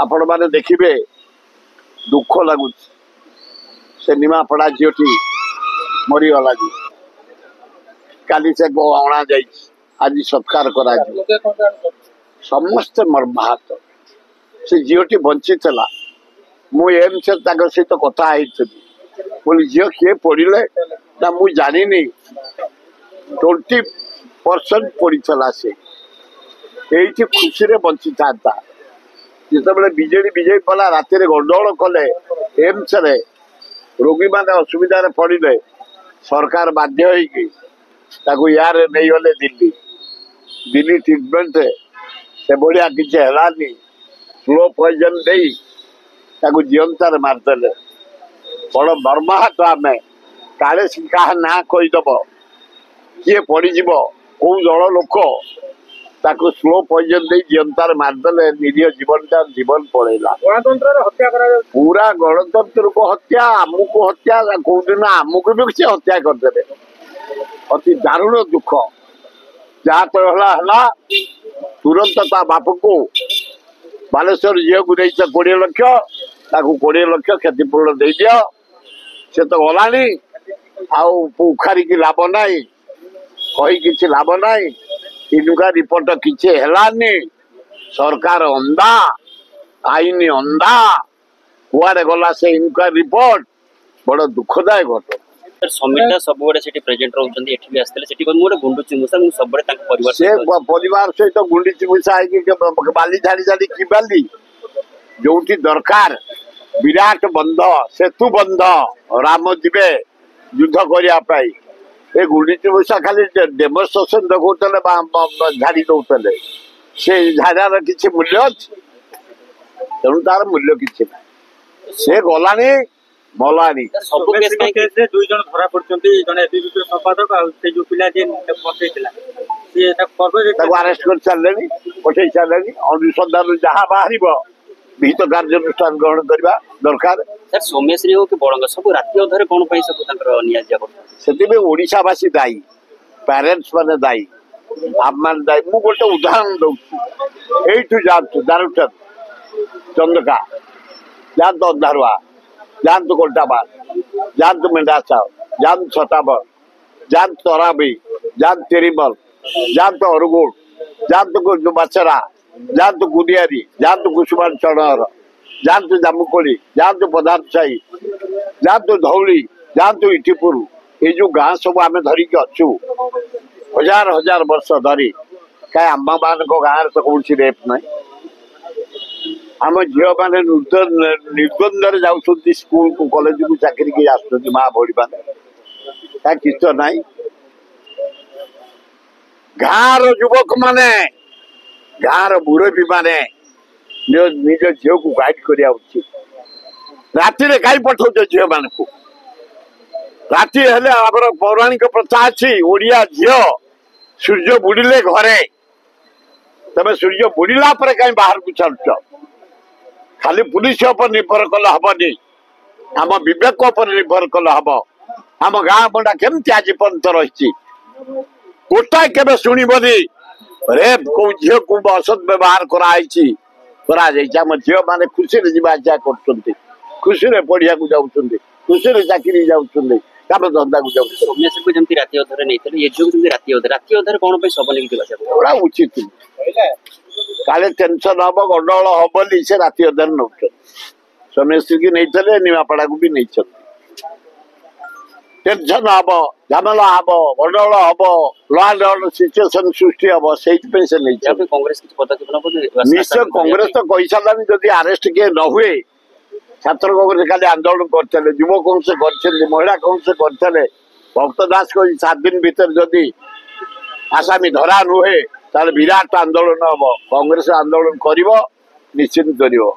आपण मैंने देखिए दुख लगुच से निमापड़ा झीटी मरीगला जी काली से अणा जा आज सत्कार करा समस्ते मर्माहत से झीटी बंची मु एम्स सहित कथा बोली झील किए पढ़ले ना मुझे जानी 20% पढ़ीला से ये खुशी रे बंची था जिते बीजेडी विजयी पला राति गंडगोल कले एम्स रे रोगी मैंने असुविधा पड़े सरकार बाध्य यार नहीं गले दिल्ली दिल्ली ट्रिटमेंट से भाया किसी है स्लो पॉइजन दे जीवंतार मारदे बड़ मर्माहत आम काले क्या ना कहीदब किए पड़ज कौ दल लोक ताको स्लो पॉइजन दे जीवंतार मारदे निरीह जीवन पड़ेगा पूरा गणतंत्र को हत्या आमको हत्या कौदिन आमको भी किसी हत्या करदे अति दारुण दुख जहाँ तो है तुरंत ता बाप को बालेश्वर झील को 20 लक्ष 20 लक्ष क्षतिपूर्ण दे दियो से तो गलानी उखाड़ी की लाभ ना कही किसी लाभ ना इनुका रिपोर्ट किसी है सरकार अंधा आईन अंधा कुआड़े गला से इनुका रिपोर्ट बड़ दुखदायक घटना समिता सब प्रेजेंट रहउछन्ती एठी भी आस्ते सेठी कोन मोरे गुंडू चिमुसा मु सब तांक परिवार से परिवार सहित गुंडी चिमुसा है कि बाली झाड़ी झाड़ी की बाली जोठी दरकार विराट बंध सेतु बंध राम जीवे युद्ध करिया पाई ए गुंडी चिमुसा खाली डेमोन्स्ट्रेशन देखौतले झाड़ी दौतले से झाड़ार किछि मूल्य अछि तेणु तार मूल्य किछि से गलानी मलानी सब केस के दुई जन धरा पड़छन्ती जने एबीपी संपादक आ से जो पिला जे पठैतिला से ताको अरेस्ट कर चललेनी पठै चललेनी अनुसंधान जहां बाहरिबो विहित कार्यानुष्ठान ग्रहण करबा दरकार सर सोमेश्री हो कि बड़ंग सब राति अधरे कोन पई सब तांकर निया जाबो सेति में ओडिसा वासी दाई पेरेंट्स माने दाई आप मान दाई मु गोटे उदाहरण दउ एठु जात दारुचर चंदका जात अंधारवा जान तो कोल्टाबाद जान तो मेंढासा जान छताबर जान तराबी जान तेरीमल जान तो अरुगुड़ जान तो बचरा जान तो गुडियारी जान तो कुसुमान चढ़र जान तो जामुकोली जान तो पदार्थशाही जान तो धौली जान तो इटीपुर ये जो गाँ सब आम धरिकी अच्छु हजार हजार वर्ष धरी कहीं आम मान गाँव तो कौन रेप ना आम झील मैंने निर्बंध जाऊँ स्कूल को कॉलेज को चाकरी की आस माँ भोड़ी मैंने किस ना गाँव युवक माने गाँव मुरबी माने निज झील को गाइड करा उचित राति कहीं पठाऊ झील मान को राति हेले पौराणिक प्रथा अच्छी ओडिया झील सूर्य बुड़े घरे तमें सूर्य बुड़ला कहीं बाहर को छाड़ खाली पुलिस उपर निर्भर कले हेनी आम विवेक उपर निर्भर कले हम आम गाँ बंडा केमती आज पर्यंत रही गोटाए केवे शुणबनी रेप कौ झील को असद व्यवहार आम झील मैंने खुशी जावाजा कर खुशी पढ़िया जाऊँ खुशी चाकरी जाऊँ काम धंदा को जाऊँ उचित काले टेंशन हम गंडगोल हम बोली से राति अधार नौ सोमेश्री की नहीं निमापड़ा को भी नहीं टेंशन हम झमेला हम गंडगोल हम लॉ एंड ऑर्डर सिचुएशन सृष्टि हम से निश्चय कांग्रेस तो कही सारा जदि अरेस्ट किए न हुए छात्र कांग्रेस खाली आंदोलन करते युवक कांग्रेस कर महिला कांग्रेस करते भक्त दास को 7 दिन भीतर जदि आसामी धरा नुहे ताले विराट आंदोलन हम कांग्रेस आंदोलन करिवो निश्चित करिवो।